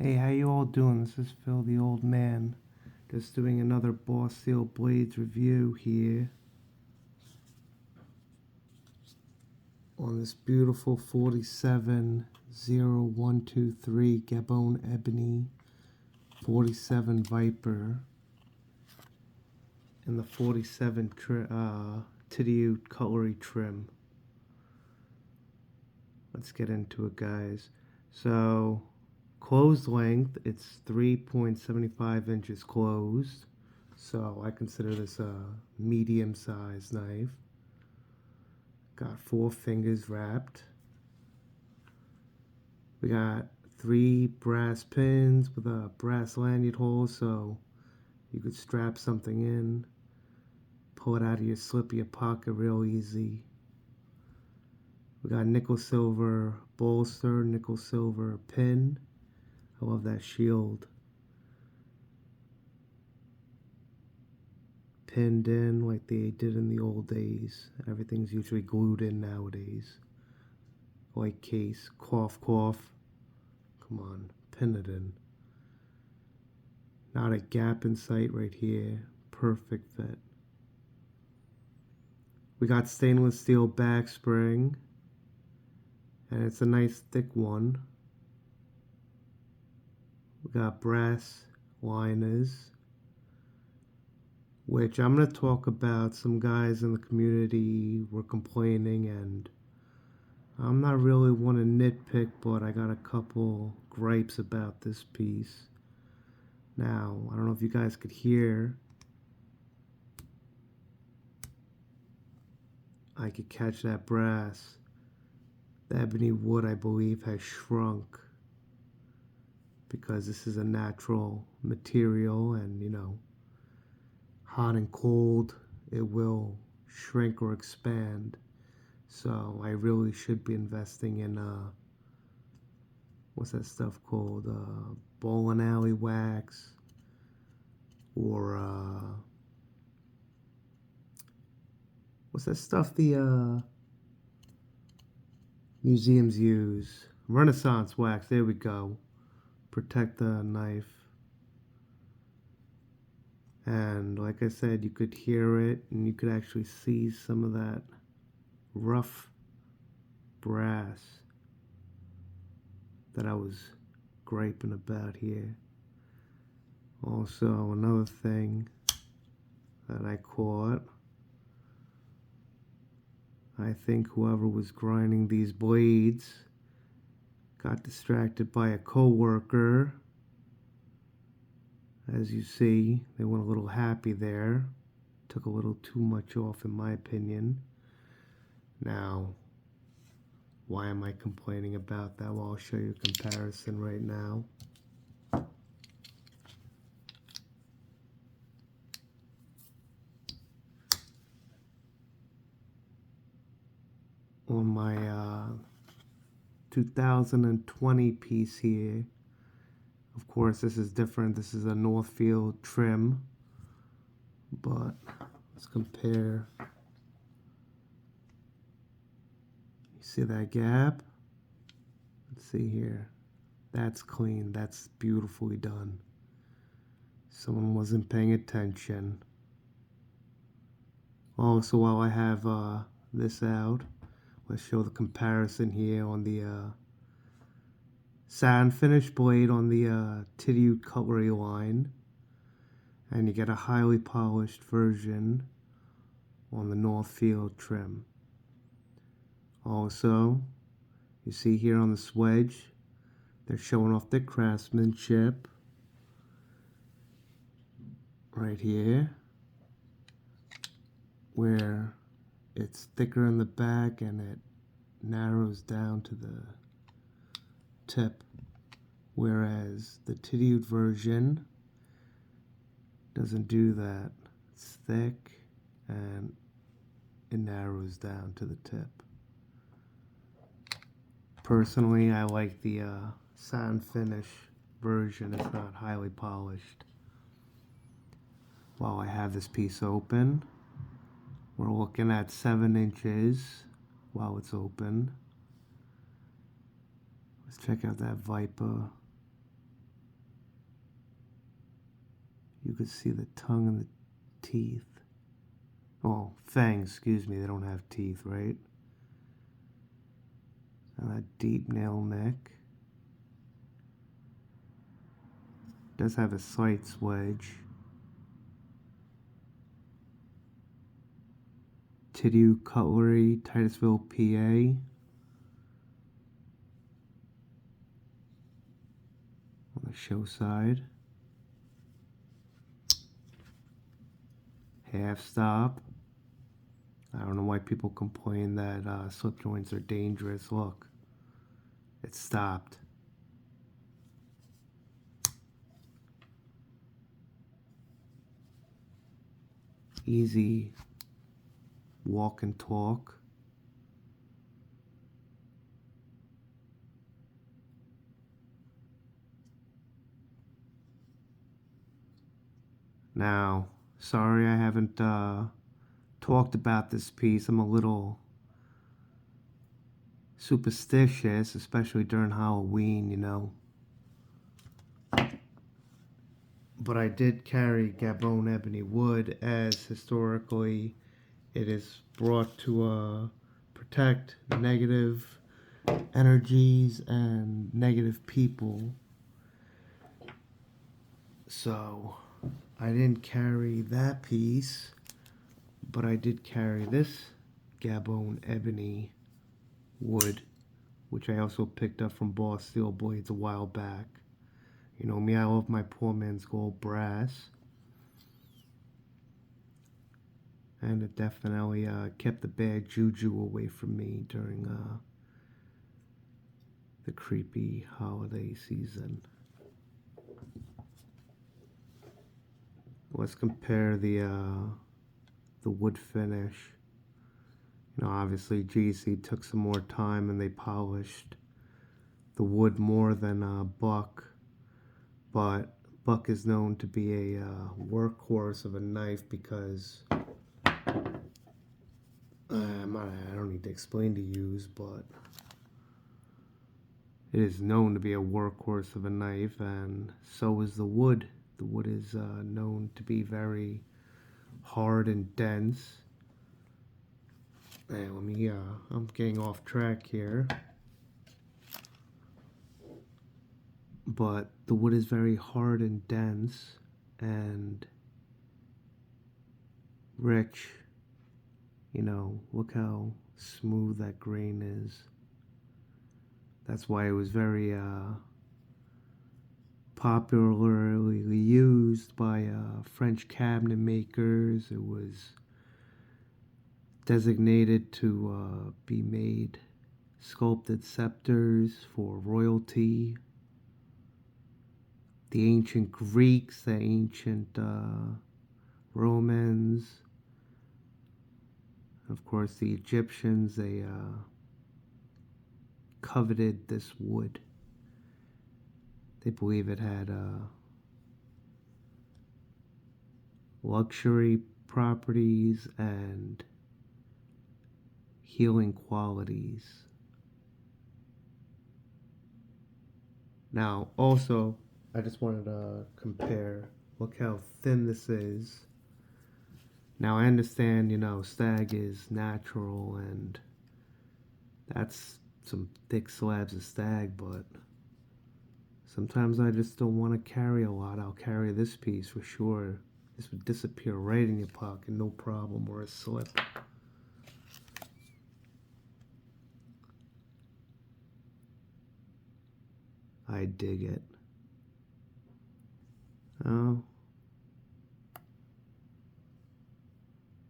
Hey, how you all doing? This is Phil the Old Man. Just doing another Boss Steel Blades review here on this beautiful 470123 Gabon Ebony 47 Viper and the 47 Tidioute cutlery trim. Let's get into it, guys. So, closed length, it's 3.75 inches closed. So I consider this a medium-sized knife. Got 4 fingers wrapped. We got 3 brass pins with a brass lanyard hole, so you could strap something in, pull it out of your slip of your pocket real easy. We got nickel silver bolster, nickel silver pin. I love that shield. Pinned in like they did in the old days. Everything's usually glued in nowadays. White case, cough, cough. Come on, pin it in. Not a gap in sight right here. Perfect fit. We got stainless steel back spring. And it's a nice thick one. We got brass liners, which I'm going to talk about. Some guys in the community were complaining, and I'm not really one to nitpick, but I got a couple gripes about this piece. Now, I don't know if you guys could hear. I could catch that brass. The ebony wood, I believe, has shrunk because this is a natural material, and hot and cold, it will shrink or expand. So I really should be investing in what's that stuff called? Bowling alley wax, or what's that stuff the museums use? Renaissance wax. There we go. Protect the knife. And like I said, you could hear it, and you could actually see some of that rough brass that I was griping about here. Also, another thing that I caught, I think whoever was grinding these blades got distracted by a co-worker. As you see, they went a little happy there. Took a little too much off, in my opinion. Now, why am I complaining about that? Well, I'll show you a comparison right now. On my 2020 piece here, of course, this is different. This is a Northfield trim, but let's compare. You see that gap? Let's see here. That's clean. That's beautifully done. Someone wasn't paying attention. Also, while I have this out, let's show the comparison here on the satin finish blade on the Tidioute cutlery line, and you get a highly polished version on the Northfield trim. Also, you see here on the swedge, they're showing off their craftsmanship right here, where it's thicker in the back and it narrows down to the tip, whereas the Tidioute version doesn't do that. It's thick and it narrows down to the tip. Personally, I like the satin finish version. It's not highly polished. While I have this piece open, we're looking at 7 inches while it's open. Let's check out that Viper. You could see the tongue and the teeth. Oh, fangs, excuse me, they don't have teeth, right? And a deep nail neck. Does have a slight swedge. Tidioute cutlery, Titusville, PA. On the show side. Half stop. I don't know why people complain that slip joints are dangerous. Look, it stopped. Easy walk and talk. Now, sorry I haven't talked about this piece. I'm a little superstitious, especially during Halloween, you know. But I did carry Gabon ebony wood, as historically it is brought to protect negative energies and negative people. So I didn't carry that piece, but I did carry this Gabon ebony wood, which I also picked up from Boss Steel Blades a while back. You know me, I love my poor man's gold brass. And it definitely kept the bad juju away from me during the creepy holiday season. Let's compare the wood finish. You know, obviously GEC took some more time and they polished the wood more than Buck. But Buck is known to be a workhorse of a knife because I don't need to explain to you, but it is known to be a workhorse of a knife, and so is the wood. The wood is known to be very hard and dense. And let me, I'm getting off track here. But the wood is very hard and dense and rich. You know, look how smooth that grain is. That's why it was very popularly used by French cabinet makers. It was designated to be made sculpted scepters for royalty. The ancient Greeks, the ancient Romans, of course the Egyptians, they coveted this wood. They believe it had luxury properties and healing qualities. Now, also, I just wanted to compare. Look how thin this is. Now, I understand, you know, stag is natural and that's some thick slabs of stag, but sometimes I just don't want to carry a lot. I'll carry this piece for sure. This would disappear right in your pocket, no problem, or a slip. I dig it. Oh.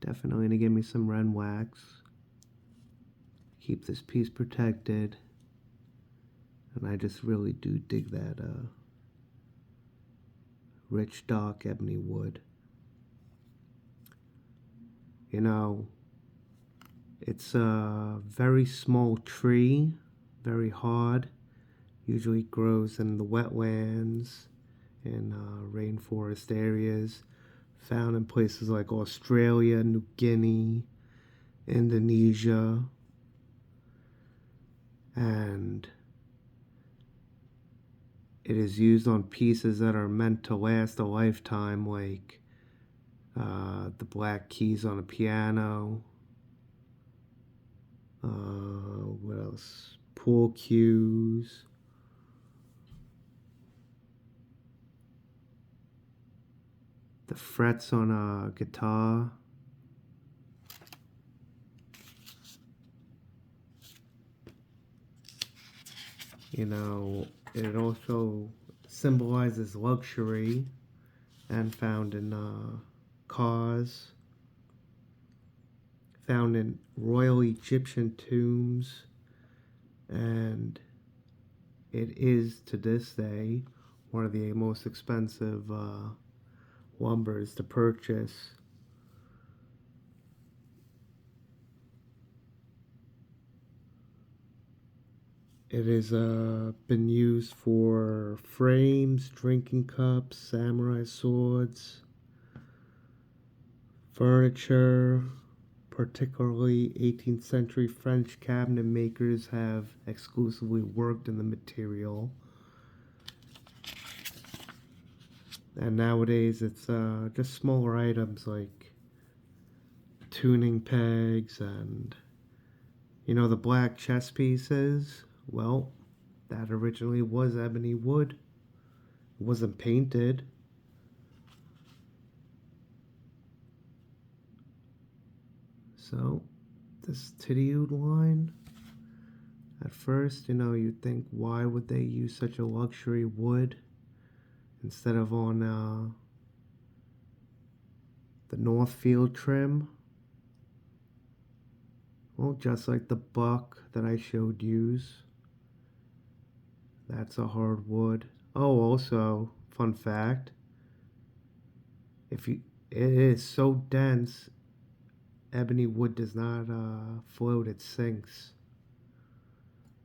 Definitely gonna give me some Ren wax. Keep this piece protected. And I just really do dig that rich dark ebony wood. You know, it's a very small tree, very hard. Usually grows in the wetlands and rainforest areas, found in places like Australia, New Guinea, Indonesia, and It is used on pieces that are meant to last a lifetime, like the black keys on a piano. What else? Pool cues. The frets on a guitar. You know, it also symbolizes luxury and found in cars, found in royal Egyptian tombs, and it is to this day one of the most expensive lumbers to purchase. It has been used for frames, drinking cups, samurai swords, furniture. Particularly 18th century French cabinet makers have exclusively worked in the material. And nowadays it's just smaller items like tuning pegs and, you know, the black chess pieces. Well, that originally was ebony wood. It wasn't painted. So, this Tidioute line, at first, you know, you'd think, why would they use such a luxury wood instead of on the Northfield trim? Well, just like the buck that I showed yous. That's a hardwood. Oh, also, fun fact, it is so dense, ebony wood does not float, it sinks.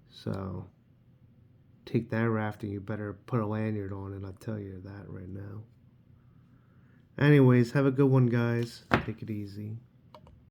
So, take that rafting, you better put a lanyard on it, I'll tell you that right now. Anyways, have a good one, guys. Take it easy.